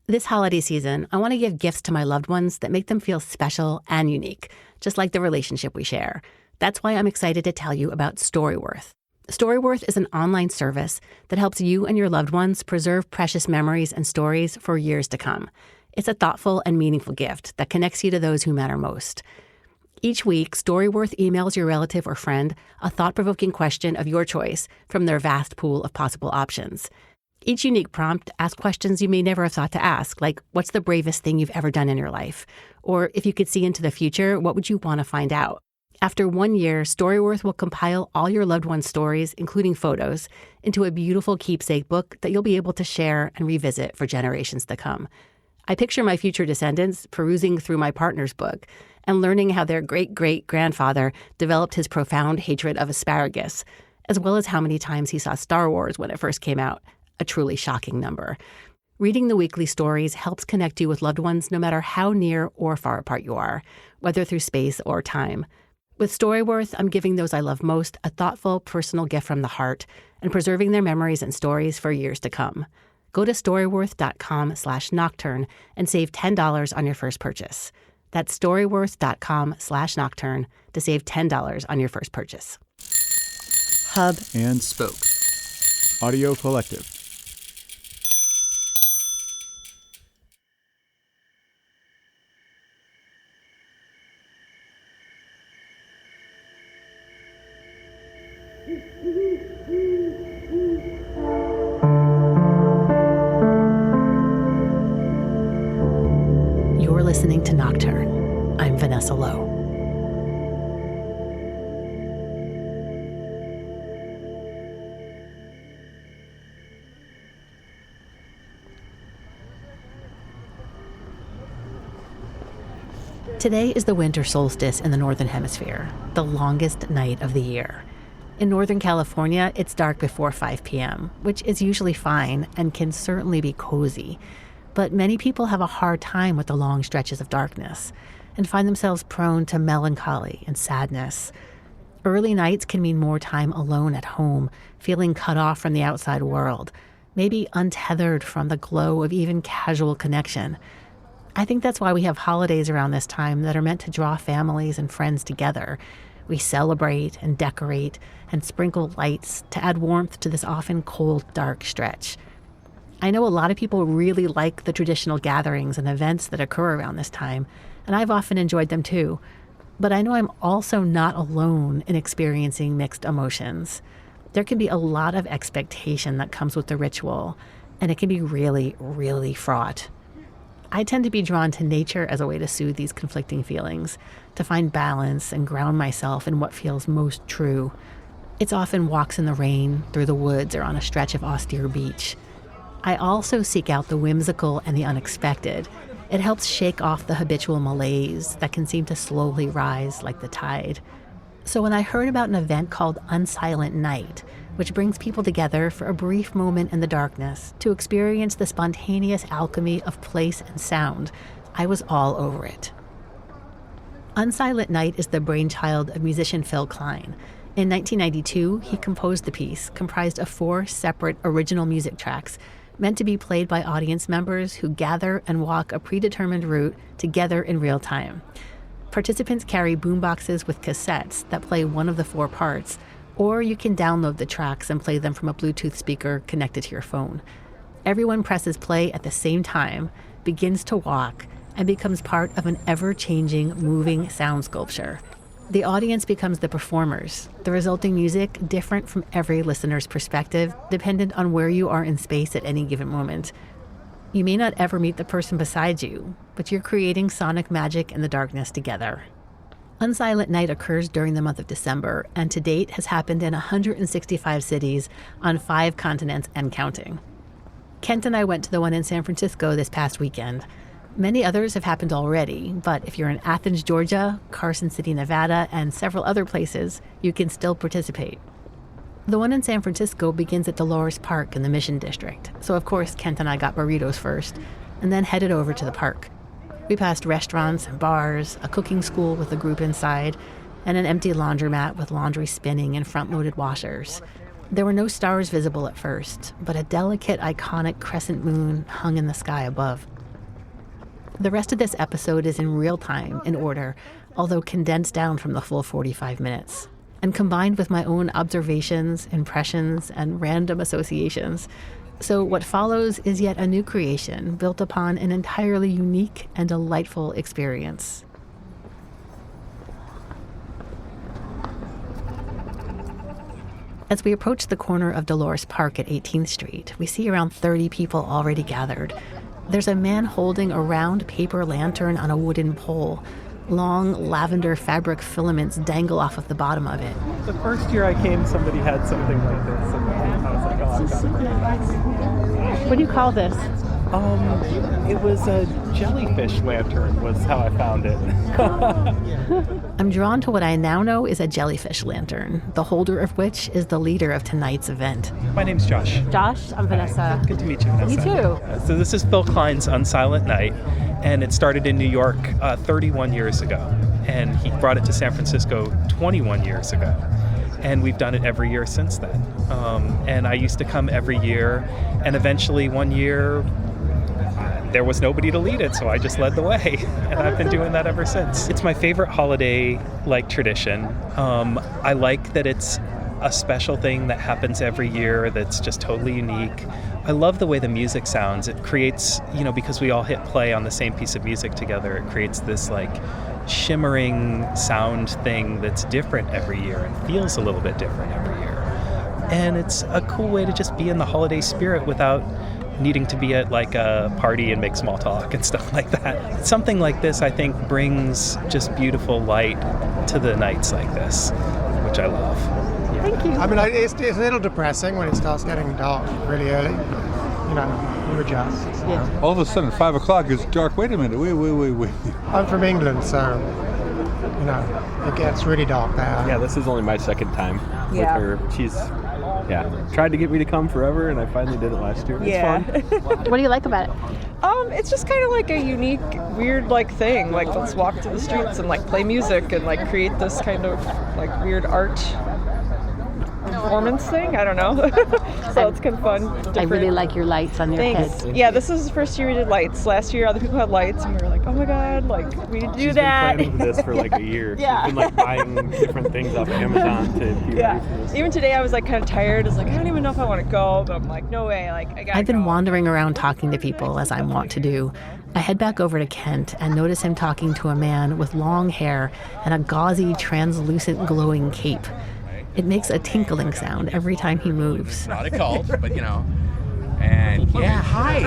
This holiday season, I want to give gifts to my loved ones that make them feel special and unique, just like the relationship we share. That's why I'm excited to tell you about Storyworth. Storyworth is an online service that helps you and your loved ones preserve precious memories and stories for years to come. It's a thoughtful and meaningful gift that connects you to those who matter most. Each week, Storyworth emails your relative or friend a thought-provoking question of your choice from their vast pool of possible options. Each unique prompt asks questions you may never have thought to ask, like, what's the bravest thing you've ever done in your life? Or if you could see into the future, what would you want to find out? After 1 year, Storyworth will compile all your loved ones' stories, including photos, into a beautiful keepsake book that you'll be able to share and revisit for generations to come. I picture my future descendants perusing through my partner's book and learning how their great-great-grandfather developed his profound hatred of asparagus, as well as how many times he saw Star Wars when it first came out. A truly shocking number. Reading the weekly stories helps connect you with loved ones no matter how near or far apart you are, whether through space or time. With Storyworth, I'm giving those I love most a thoughtful, personal gift from the heart and preserving their memories and stories for years to come. Go to storyworth.com/nocturne and save $10 on your first purchase. That's storyworth.com/nocturne to save $10 on your first purchase. Hub and Spoke. Audio Collective. You're listening to Nocturne. I'm Vanessa Lowe. Today is the winter solstice in the Northern Hemisphere, the longest night of the year. In Northern California, it's dark before 5 p.m., which is usually fine and can certainly be cozy. But many people have a hard time with the long stretches of darkness and find themselves prone to melancholy and sadness. Early nights can mean more time alone at home, feeling cut off from the outside world, maybe untethered from the glow of even casual connection. I think that's why we have holidays around this time that are meant to draw families and friends together. We celebrate and decorate and sprinkle lights to add warmth to this often cold, dark stretch. I know a lot of people really like the traditional gatherings and events that occur around this time, and I've often enjoyed them too. But I know I'm also not alone in experiencing mixed emotions. There can be a lot of expectation that comes with the ritual, and it can be really, really fraught. I tend to be drawn to nature as a way to soothe these conflicting feelings, to find balance and ground myself in what feels most true. It's often walks in the rain, through the woods, or on a stretch of austere beach. I also seek out the whimsical and the unexpected. It helps shake off the habitual malaise that can seem to slowly rise like the tide. So when I heard about an event called Unsilent Night, which brings people together for a brief moment in the darkness to experience the spontaneous alchemy of place and sound, I was all over it. Unsilent Night is the brainchild of musician Kline. In 1992, he composed the piece, comprised of 4 separate original music tracks, meant to be played by audience members who gather and walk a predetermined route together in real time. Participants carry boomboxes with cassettes that play one of the 4 parts, or you can download the tracks and play them from a Bluetooth speaker connected to your phone. Everyone presses play at the same time, begins to walk, and becomes part of an ever-changing, moving sound sculpture. The audience becomes the performers, the resulting music different from every listener's perspective, dependent on where you are in space at any given moment. You may not ever meet the person beside you, but you're creating sonic magic in the darkness together. Unsilent Night occurs during the month of December, and to date has happened in 165 cities on 5 continents and counting. Kent and I went to the one in San Francisco this past weekend. Many others have happened already, but if you're in Athens, Georgia, Carson City, Nevada, and several other places, you can still participate. The one in San Francisco begins at Dolores Park in the Mission District, so of course Kent and I got burritos first, and then headed over to the park. We passed restaurants and bars, a cooking school with a group inside, and an empty laundromat with laundry spinning and front-loaded washers. There were no stars visible at first, but a delicate, iconic crescent moon hung in the sky above. The rest of this episode is in real time, in order, although condensed down from the full 45 minutes. And combined with my own observations, impressions, and random associations. So what follows is yet a new creation built upon an entirely unique and delightful experience. As we approach the corner of Dolores Park at 18th Street, we see around 30 people already gathered. There's a man holding a round paper lantern on a wooden pole. Long lavender fabric filaments dangle off of the bottom of it. The first year I came, somebody had something like this, and I was like, oh, I've got it. What do you call this? It was a jellyfish lantern, was how I found it. I'm drawn to what I now know is a jellyfish lantern, the holder of which is the leader of tonight's event. My name's Josh. Josh, I'm Vanessa. Good to meet you, Vanessa. You too. So this is Phil Kline's Unsilent Night, and it started in New York 31 years ago, and he brought it to San Francisco 21 years ago. And we've done it every year since then. And I used to come every year, and eventually one year there was nobody to lead it, so I just led the way, and I've been doing that ever since. It's my favorite holiday-like tradition. I like that it's a special thing that happens every year that's just totally unique. I love the way the music sounds. It creates, because we all hit play on the same piece of music together, it creates this shimmering sound thing that's different every year and feels a little bit different every year. And it's a cool way to just be in the holiday spirit without needing to be at a party and make small talk and stuff like that. Something like this, I think, brings just beautiful light to the nights like this, which I love. Yeah. Thank you. I mean, it's a little depressing when it starts getting dark really early. You adjust. Yeah. All of a sudden, 5 o'clock, it's dark. Wait a minute. Wait. I'm from England, so, it gets really dark there. Yeah, this is only my second time with her. She's, tried to get me to come forever, and I finally did it last year. Yeah. It's fun. What do you like about it? It's just kind of like a unique, weird thing. Let's walk to the streets and play music and create this kind of weird art performance thing. I don't know. So it's kind of fun. Different. I really like your lights on your Thanks. head. Yeah, this is the first year we did lights. Last year, other people had lights, and we were like, oh my god, we need to do that. She's been planning this for a year. Yeah. She's been buying different things off of Amazon to be ready for this. Even today, I was kind of tired. I was I don't even know if I want to go, but I'm no way. I gotta I've been go. wandering around talking to people, as I want to do. I head back over to Kent and notice him talking to a man with long hair and a gauzy, translucent, glowing cape. It makes a tinkling sound every time he moves. Not a cult, but and hi.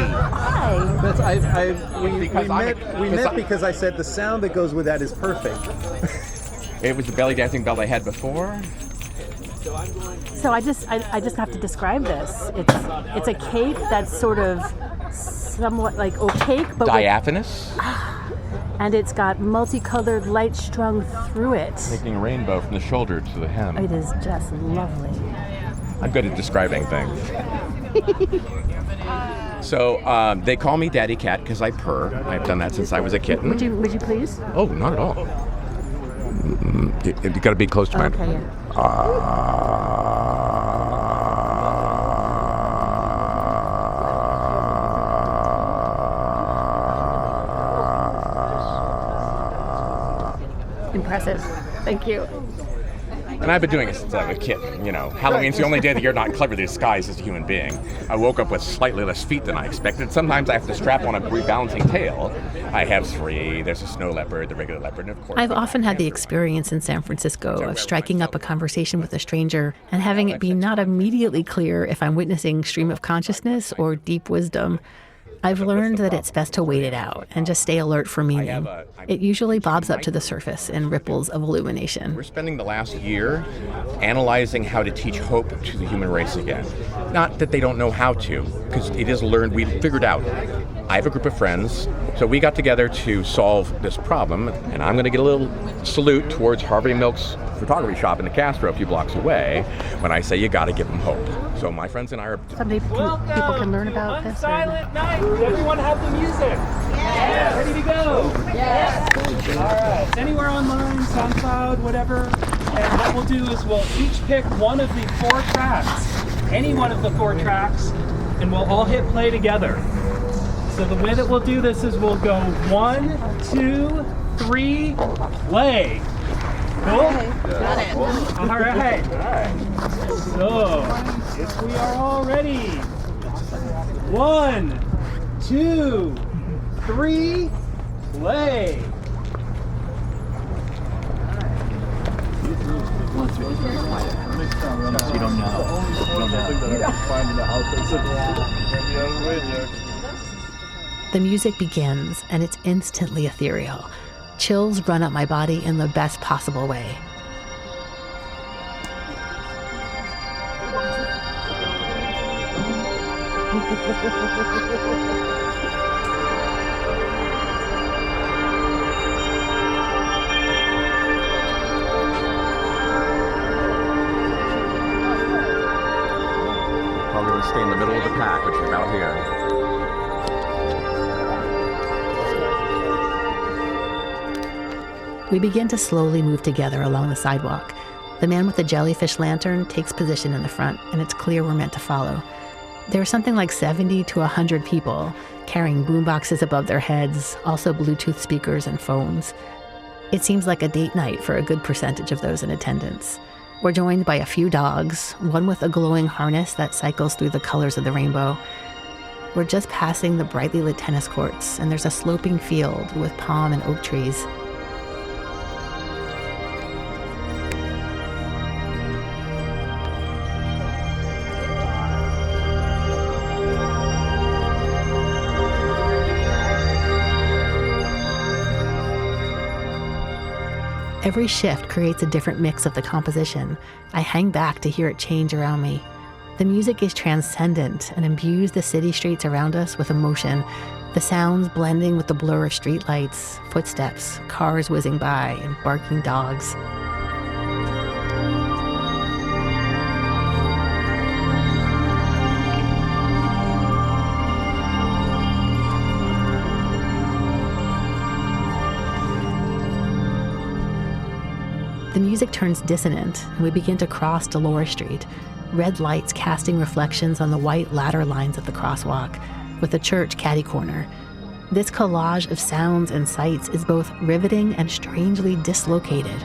We met because I said the sound that goes with that is perfect. It was the belly dancing belt I had before. So I just have to describe this. It's a cape that's sort of somewhat opaque, but Diaphanous. and it's got multicolored light strung through it. Making a rainbow from the shoulder to the hem. It is just lovely. I'm good at describing things. So they call me Daddy Cat because I purr. I've done that since I was a kitten. Would you please? Oh, not at all. You got to be close to my. Okay. Impressive. Thank you. And I've been doing it since I was a kid. Halloween's the only day that you're not cleverly disguised as a human being. I woke up with slightly less feet than I expected. Sometimes I have to strap on a rebalancing tail. I have 3. There's a snow leopard, the regular leopard, and of course... I've often had the experience in San Francisco of striking up a conversation with a stranger and having it be not immediately clear if I'm witnessing stream of consciousness or deep wisdom. I've learned that it's best to wait it out and just stay alert for meaning. It usually bobs up to the surface in ripples of illumination. We're spending the last year analyzing how to teach hope to the human race again. Not that they don't know how to, because it is learned. We figured out. I have a group of friends, so we got together to solve this problem, and I'm going to get a little salute towards Harvey Milk's photography shop in the Castro a few blocks away when I say you got to give them hope. So my friends and I are... Someday people can learn about this. Unsilent Night. Does everyone have the music? Yes. Ready to go? Yes. All right. It's anywhere online, SoundCloud, whatever. And what we'll do is we'll each pick one of the 4 tracks, any one of the 4 tracks, and we'll all hit play together. So the way that we'll do this is we'll go 1, 2, 3, play. Cool? Got it. All right. So if we are all ready, 1, 2, 3, play. You don't know. The music begins, and it's instantly ethereal. Chills run up my body in the best possible way. Probably going to stay in the middle of the pack, which is about here. We begin to slowly move together along the sidewalk. The man with the jellyfish lantern takes position in the front, and it's clear we're meant to follow. There are something like 70 to 100 people carrying boomboxes above their heads, also Bluetooth speakers and phones. It seems like a date night for a good percentage of those in attendance. We're joined by a few dogs, one with a glowing harness that cycles through the colors of the rainbow. We're just passing the brightly lit tennis courts, and there's a sloping field with palm and oak trees. Every shift creates a different mix of the composition. I hang back to hear it change around me. The music is transcendent and imbues the city streets around us with emotion, the sounds blending with the blur of streetlights, footsteps, cars whizzing by, and barking dogs. The music turns dissonant, and we begin to cross Dolores Street, red lights casting reflections on the white ladder lines of the crosswalk, with the church catty-corner. This collage of sounds and sights is both riveting and strangely dislocated.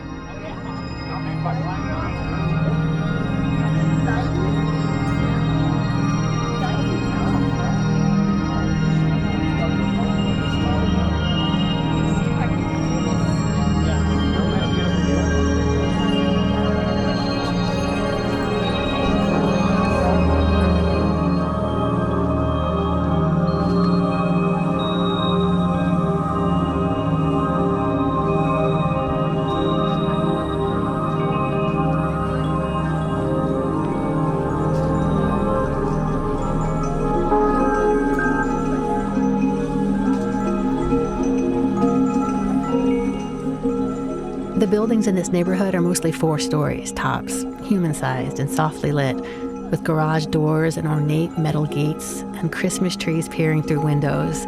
The buildings in this neighborhood are mostly 4 stories, tops, human-sized and softly lit, with garage doors and ornate metal gates and Christmas trees peering through windows,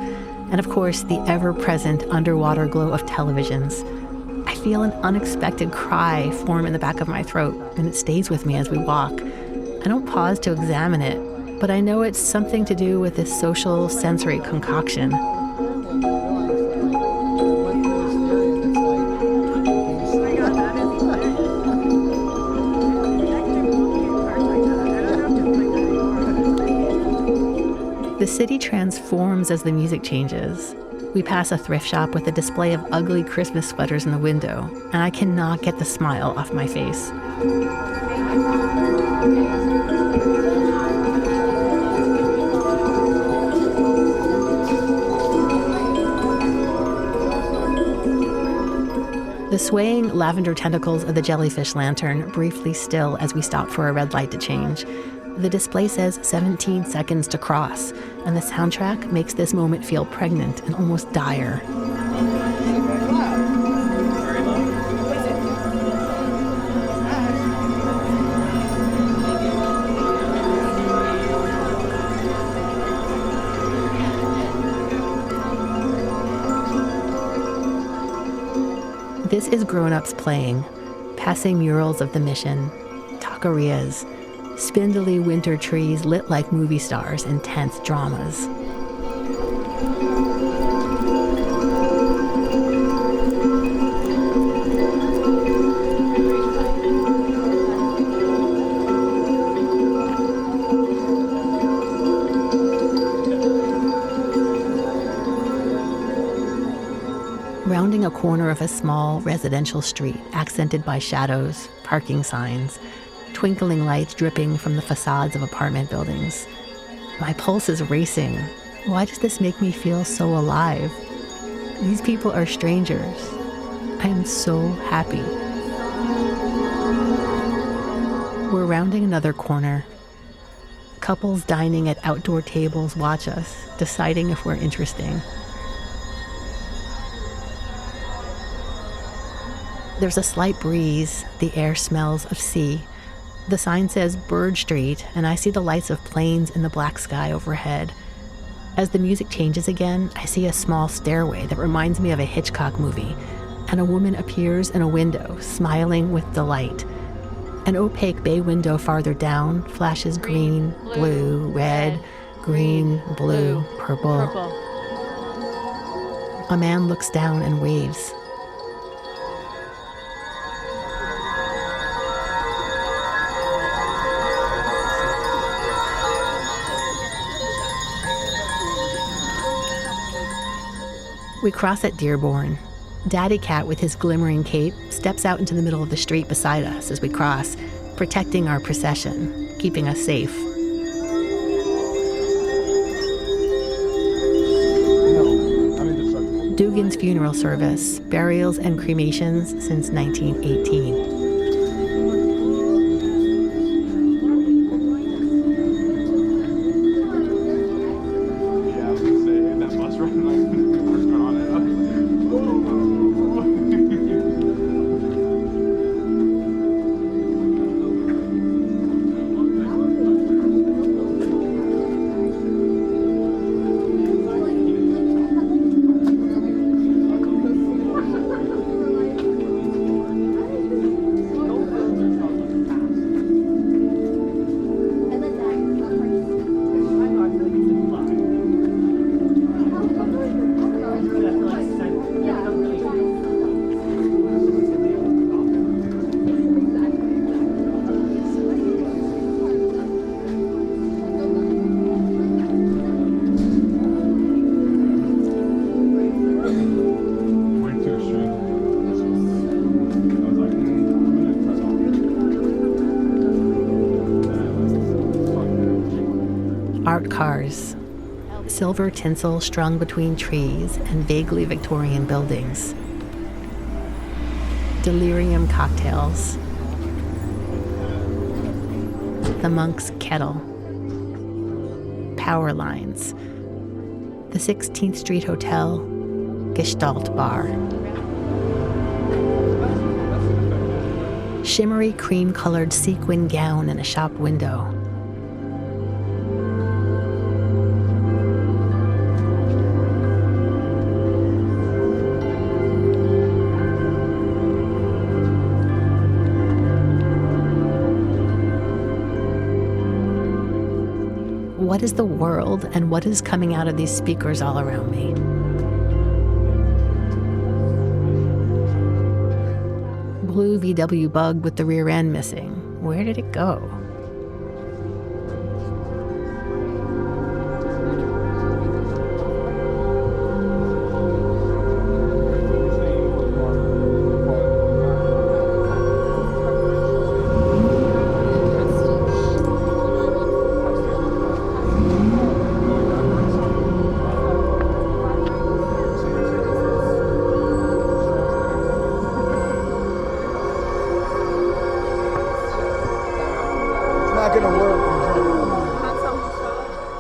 and of course, the ever-present underwater glow of televisions. I feel an unexpected cry form in the back of my throat, and it stays with me as we walk. I don't pause to examine it, but I know it's something to do with this social sensory concoction. The city transforms as the music changes. We pass a thrift shop with a display of ugly Christmas sweaters in the window, and I cannot get the smile off my face. The swaying lavender tentacles of the jellyfish lantern briefly still as we stop for a red light to change. The display says 17 seconds to cross, and the soundtrack makes this moment feel pregnant and almost dire. This is grown-ups playing, passing murals of the mission, taquerias, spindly winter trees lit like movie stars in tense dramas. Rounding a corner of a small residential street accented by shadows, parking signs, twinkling lights dripping from the facades of apartment buildings. My pulse is racing. Why does this make me feel so alive? These people are strangers. I am so happy. We're rounding another corner. Couples dining at outdoor tables watch us, deciding if we're interesting. There's a slight breeze. The air smells of sea. The sign says Bird Street, and I see the lights of planes in the black sky overhead. As the music changes again, I see a small stairway that reminds me of a Hitchcock movie, and a woman appears in a window, smiling with delight. An opaque bay window farther down flashes green, blue, red, green, blue, purple. A man looks down and waves. We cross at Dearborn. Daddy Cat, with his glimmering cape, steps out into the middle of the street beside us as we cross, protecting our procession, keeping us safe. Dugan's funeral service, burials and cremations since 1918. Art cars, silver tinsel strung between trees and vaguely Victorian buildings. Delirium cocktails. The monk's kettle. Power lines. The 16th Street Hotel, Gestalt Bar. Shimmery cream-colored sequin gown in a shop window. What is the world, and what is coming out of these speakers all around me? Blue VW Bug with the rear end missing. Where did it go?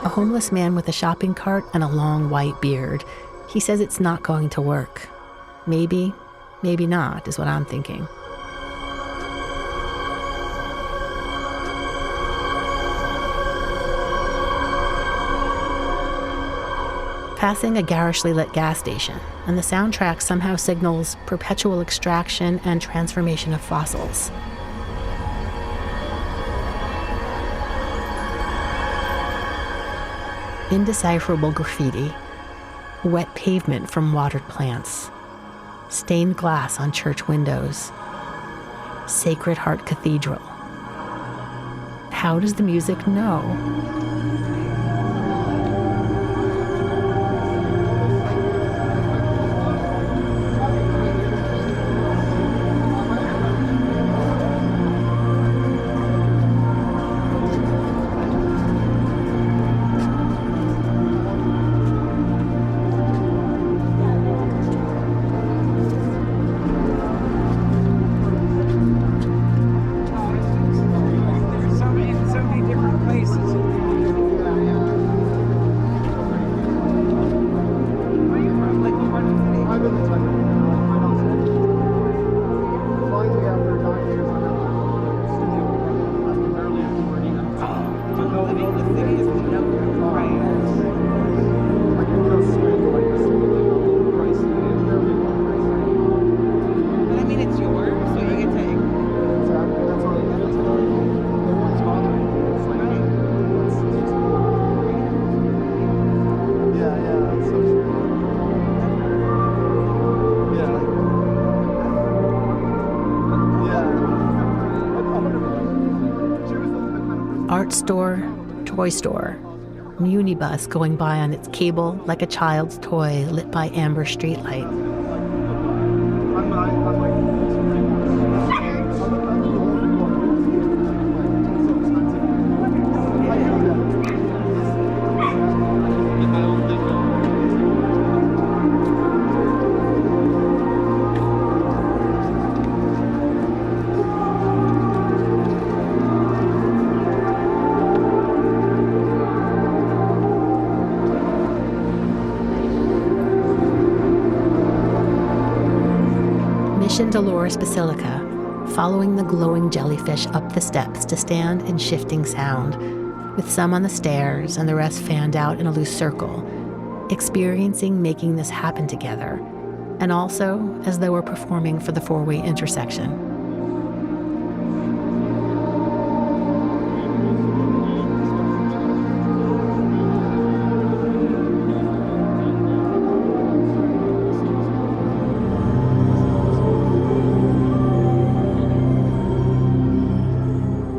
A homeless man with a shopping cart and a long white beard. He says it's not going to work. Maybe, maybe not, is what I'm thinking. Passing a garishly lit gas station, and the soundtrack somehow signals perpetual extraction and transformation of fossils. Indecipherable graffiti, wet pavement from watered plants, stained glass on church windows, Sacred Heart Cathedral. How does the music know? art store, toy store, Munibus going by on its cable like a child's toy lit by amber streetlight. Dolores Basilica, following the glowing jellyfish up the steps to stand in shifting sound, with some on the stairs and the rest fanned out in a loose circle, experiencing making this happen together, and also as though we're performing for the four-way intersection.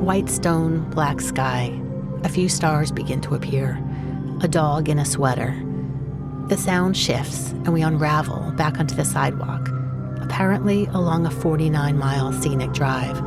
White stone, black sky. A few stars begin to appear. A dog in a sweater. The sound shifts, and we unravel back onto the sidewalk, apparently along a 49-mile scenic drive.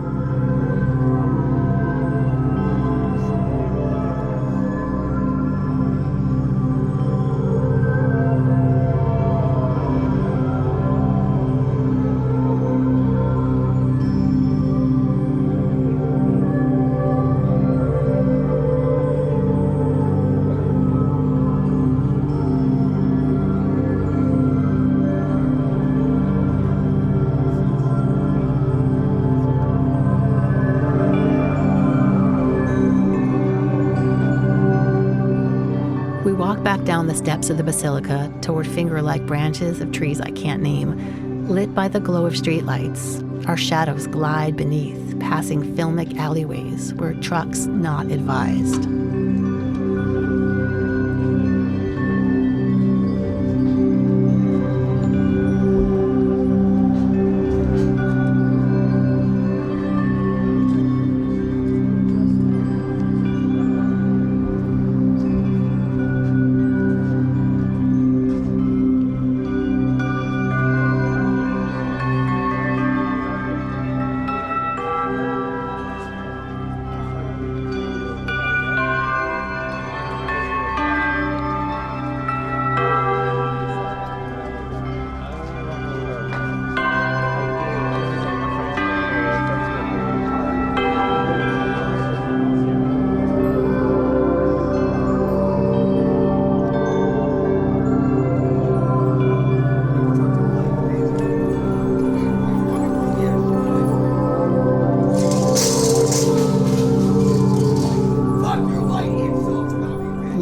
Back down the steps of the basilica toward finger-like branches of trees I can't name, lit by the glow of streetlights. Our shadows glide beneath, passing filmic alleyways where trucks not advised.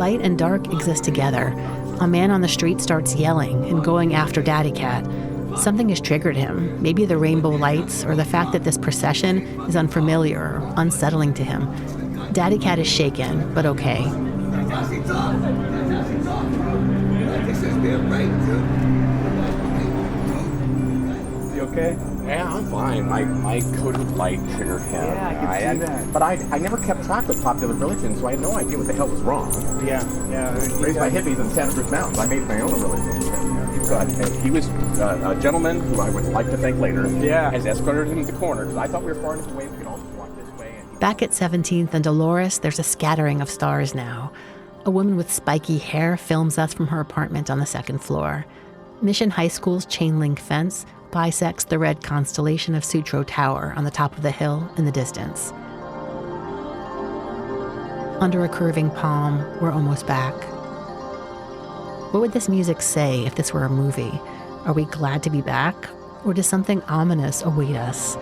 Light and dark exist together. A man on the street starts yelling and going after Daddy Cat. Something has triggered him, maybe the rainbow lights or the fact that this procession is unfamiliar or unsettling to him. Daddy Cat is shaken, but okay. You okay? Yeah, I'm fine. My coat of light triggered him. Yeah, I can see that. But I never kept track with popular religion, so I had no idea what the hell was wrong. Yeah. Raised by hippies in Santa Cruz Mountains, I made my own religion. But he was a gentleman who I would like to thank later. Yeah. Has escorted him to the corner because I thought we were far enough away we could all just walk this way. Back at 17th and Dolores, there's a scattering of stars now. A woman with spiky hair films us from her apartment on the second floor. Mission High School's chain link fence bisects the red constellation of Sutro Tower on the top of the hill in the distance. Under a curving palm, we're almost back. What would this music say if this were a movie? Are we glad to be back? Or does something ominous await us?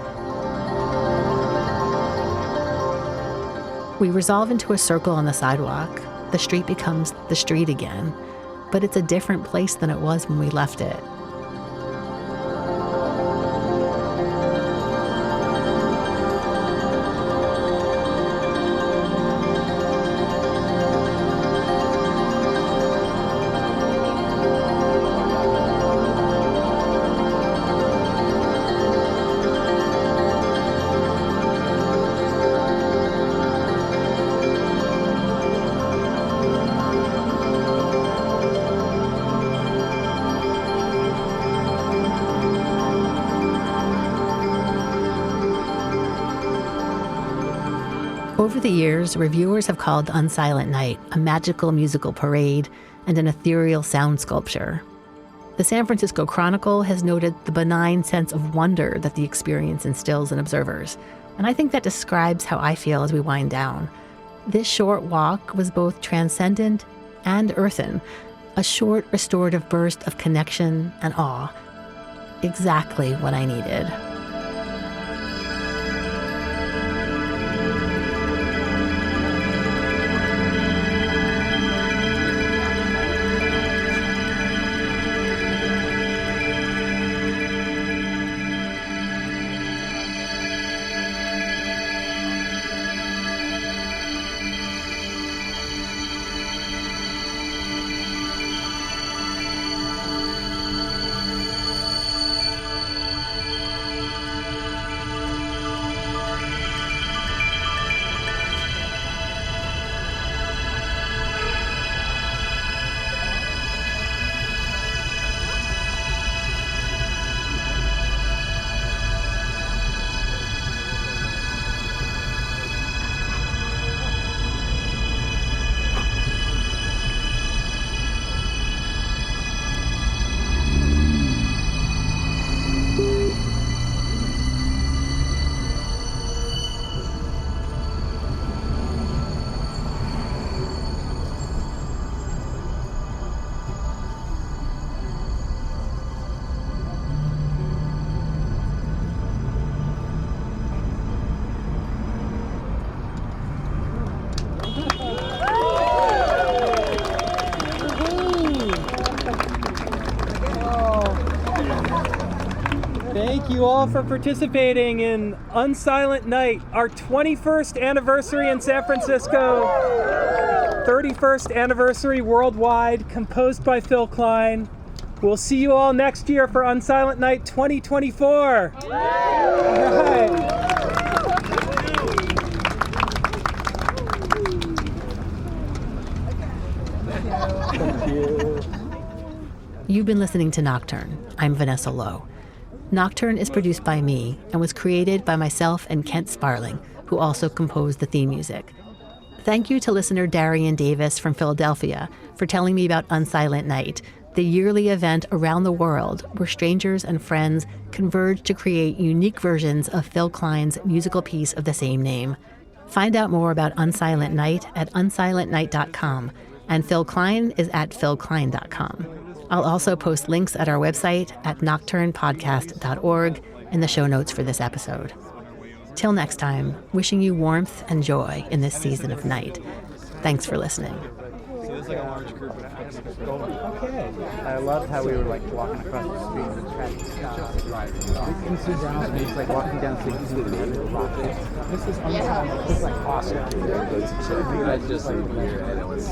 We resolve into a circle on the sidewalk. The street becomes the street again, but it's a different place than it was when we left it. Over the years, reviewers have called Unsilent Night a magical musical parade and an ethereal sound sculpture. The San Francisco Chronicle has noted the benign sense of wonder that the experience instills in observers, and I think that describes how I feel as we wind down. This short walk was both transcendent and earthen, a short restorative burst of connection and awe. Exactly what I needed. Thank you all for participating in Unsilent Night, our 21st anniversary in San Francisco, 31st anniversary worldwide, composed by Phil Kline. We'll see you all next year for Unsilent Night 2024. All right. You've been listening to Nocturne. I'm Vanessa Lowe. Nocturne is produced by me and was created by myself and Kent Sparling, who also composed the theme music. Thank you to listener Darian Davis from Philadelphia for telling me about Unsilent Night, the yearly event around the world where strangers and friends converge to create unique versions of Phil Kline's musical piece of the same name. Find out more about Unsilent Night at unsilentnight.com, and Phil Kline is at philkline.com. I'll also post links at our website at nocturnepodcast.org in the show notes for this episode. Till next time, wishing you warmth and joy in this season of night. Thanks for listening. I loved how we were like walking across the street and the traffic stopped. You see down and it's like walking down the street. This is unreal. This is like awesome. You guys just like here and it was